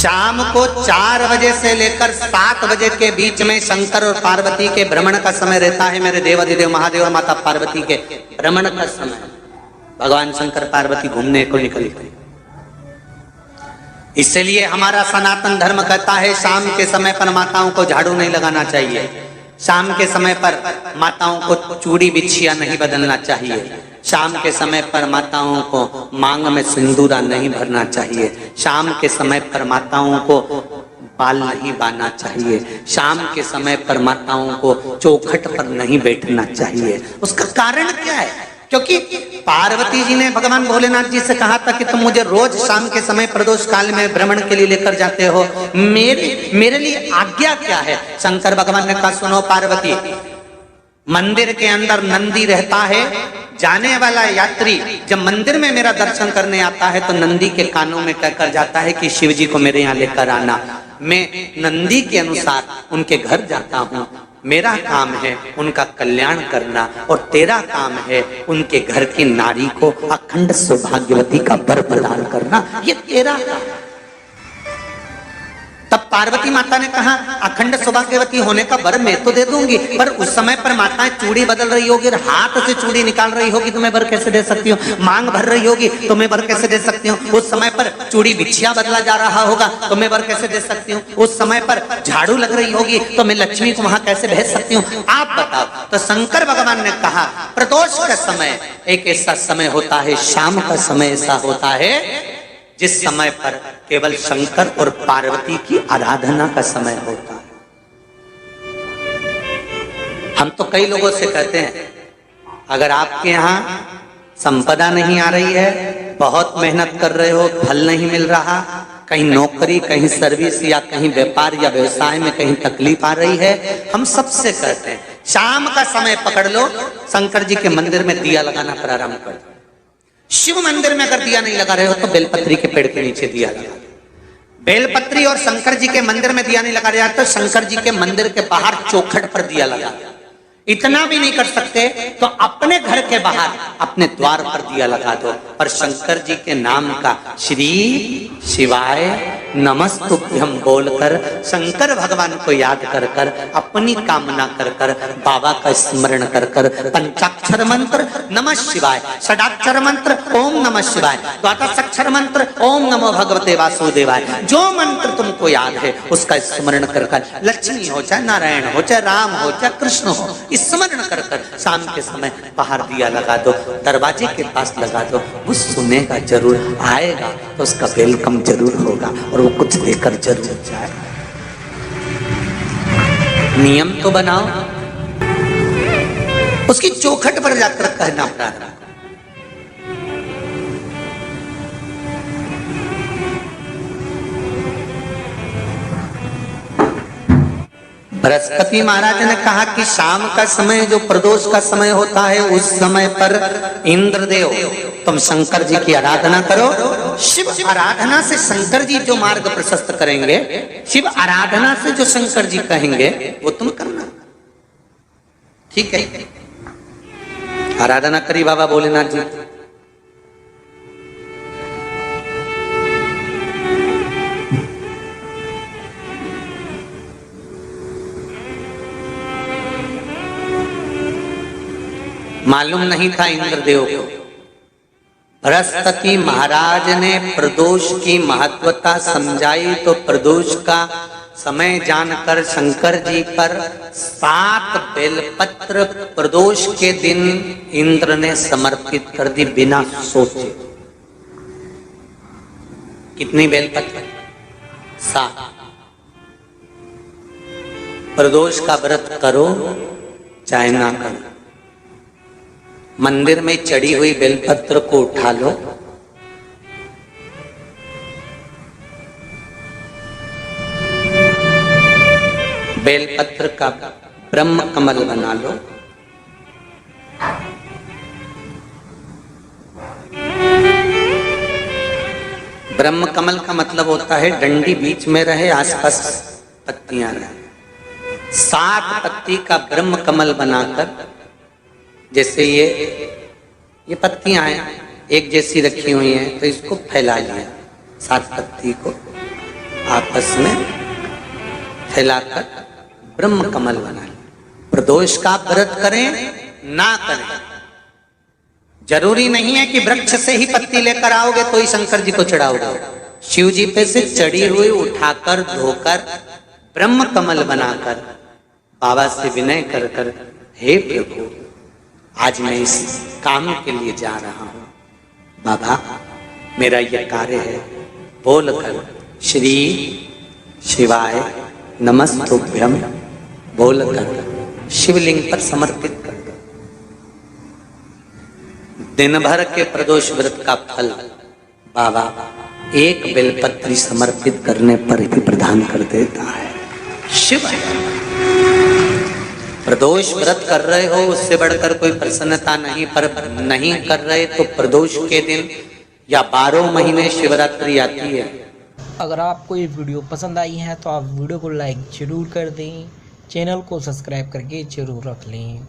शाम को 4 बजे से लेकर 7 बजे के बीच में शंकर और पार्वती के भ्रमण का समय रहता है। मेरे देवाधिदेव महादेव और माता पार्वती के भ्रमण का समय, भगवान शंकर पार्वती घूमने को निकले। इसलिए हमारा सनातन धर्म कहता है शाम के समय पर माताओं को झाड़ू नहीं लगाना चाहिए, शाम के समय पर माताओं को चूड़ी बिछिया नहीं बदलना चाहिए, शाम के समय पर माताओं को मांग में सिंदूरा नहीं भरना चाहिए, शाम के समय पर माताओं को बाल नहीं बांधना चाहिए, शाम के समय पर माताओं को चौखट पर नहीं बैठना चाहिए। उसका कारण क्या है? क्योंकि पार्वती जी ने भगवान भोलेनाथ जी से कहा था कि तुम मुझे रोज शाम के समय प्रदोष काल में भ्रमण के लिए लेकर जाते हो, मेरे लिए आज्ञा क्या है? शंकर भगवान ने कहा सुनो पार्वती, मंदिर के अंदर नंदी रहता है, जाने वाला यात्री जब मंदिर में मेरा दर्शन करने आता है तो नंदी के कानों में कहकर जाता है कि शिव जी को मेरे यहाँ लेकर आना। मैं नंदी के अनुसार उनके घर जाता हूँ, मेरा काम है उनका कल्याण करना और तेरा काम है उनके घर की नारी को अखंड सौभाग्यवती का वर प्रदान करना, ये तेरा काम। तब पार्वती माता ने कहा अखंड सौभाग्यवती होने का वर मैं तो दे दूंगी, पर उस समय पर माताएं चूड़ी बदल रही होगी, हाथ से चूड़ी निकाल रही होगी तो मैं वर कैसे दे सकती हूँ? मांग भर रही होगी तो मैं वर कैसे दे सकती हूँ? उस समय पर चूड़ी बिछिया बदला जा रहा होगा तो मैं वर कैसे दे सकती हूँ? उस समय पर झाड़ू लग रही होगी तो मैं लक्ष्मी को वहां कैसे भेज सकती हूँ? आप बताओ। तो शंकर भगवान ने कहा प्रदोष का समय एक ऐसा समय होता है, शाम का समय ऐसा होता है जिस समय पर केवल शंकर और पार्वती की आराधना का समय होता है। हम तो कई लोगों से कहते हैं अगर आपके यहाँ संपदा नहीं आ रही है, बहुत मेहनत कर रहे हो, फल नहीं मिल रहा, कहीं नौकरी, कहीं सर्विस या कहीं व्यापार या व्यवसाय में कहीं तकलीफ आ रही है, हम सबसे कहते हैं शाम का समय पकड़ लो, शंकर जी के मंदिर में दिया लगाना प्रारंभ कर दो। शिव मंदिर में अगर दिया नहीं लगा रहे हो तो बेलपत्री के पेड़ के नीचे दिया लगा। बेलपत्री और शंकर जी के मंदिर में दिया नहीं लगा रहा तो शंकर जी के मंदिर के बाहर चौखट पर दिया लगा। इतना भी नहीं कर सकते तो अपने घर के बाहर अपने द्वार पर दिया लगा दो, पर शंकर जी के नाम का श्री शिवाय नमस्तुभ्यम बोलकर शंकर भगवान को याद कर कर अपनी कामना कर कर बाबा का स्मरण कर कर पंचाक्षर मंत्र नमः शिवाय, षडाक्षर मंत्र ओम नमः शिवाय, द्वादशाक्षर मंत्र ओम नमो भगवते वासुदेवाय, जो मंत्र तुमको याद है उसका स्मरण कर कर लक्ष्मी हो चाहे नारायण हो चाहे राम हो चाहे कृष्ण हो स्मरण कर कर शाम के समय बाहर दिया लगा दो, दरवाजे के पास लगा दो। वो सुनेगा जरूर, आएगा तो उसका वेलकम जरूर होगा और वो कुछ देकर जरूर जाएगा। नियम तो बनाओ, उसकी चौखट पर जाकर कहना प्रारंभ। बृहस्पति महाराज ने कहा कि शाम का समय जो प्रदोष का समय होता है उस समय पर इंद्रदेव तुम शंकर जी की आराधना करो। शिव आराधना से शंकर जी जो मार्ग प्रशस्त करेंगे, शिव आराधना से जो शंकर जी कहेंगे वो तुम करना। ठीक है, आराधना करी बाबा भोलेनाथ जी। मालूम नहीं था इंद्रदेव को। बृहस्पति महाराज ने प्रदोष की महत्वता समझाई तो प्रदोष का समय जानकर शंकर जी पर 7 बेलपत्र प्रदोष के दिन इंद्र ने समर्पित कर दी बिना सोचे। कितनी बेलपत्र? 7। प्रदोष का व्रत करो चाहे ना करो, मंदिर में चढ़ी हुई बेलपत्र को उठा लो, बेलपत्र का ब्रह्म कमल बना लो, ब्रह्म कमल का मतलब होता है डंडी बीच में रहे, आसपास पत्तियां रहे। 7 पत्ती का ब्रह्म कमल बनाकर, जैसे ये पत्तियां हैं एक जैसी रखी हुई हैं तो इसको फैला लिया 7 पत्ती को आपस में फैलाकर ब्रह्म कमल बना लें। प्रदोष का व्रत करें ना करें, जरूरी नहीं है कि वृक्ष से ही पत्ती लेकर आओगे तो ही शंकर जी को चढ़ाओगे। शिव जी पे से चढ़ी हुई उठाकर धोकर ब्रह्म कमल बनाकर बाबा से विनय कर कर, हे प्रभु आज मैं इस काम के लिए जा रहा हूं, बाबा मेरा यह कार्य है, बोलकर श्री शिवाय नमस्तुभ्यम बोलकर शिवलिंग पर समर्पित कर दो। दिन भर के प्रदोष व्रत का फल बाबा एक बेलपत्री समर्पित करने पर ही प्रदान कर देता है। शिव प्रदोष व्रत कर रहे हो उससे बढ़कर कोई प्रसन्नता नहीं, पर नहीं कर रहे तो प्रदोष के दिन या 12 महीने शिवरात्रि आती है। अगर आपको ये वीडियो पसंद आई है तो आप वीडियो को लाइक जरूर कर दें, चैनल को सब्सक्राइब करके जरूर रख लें।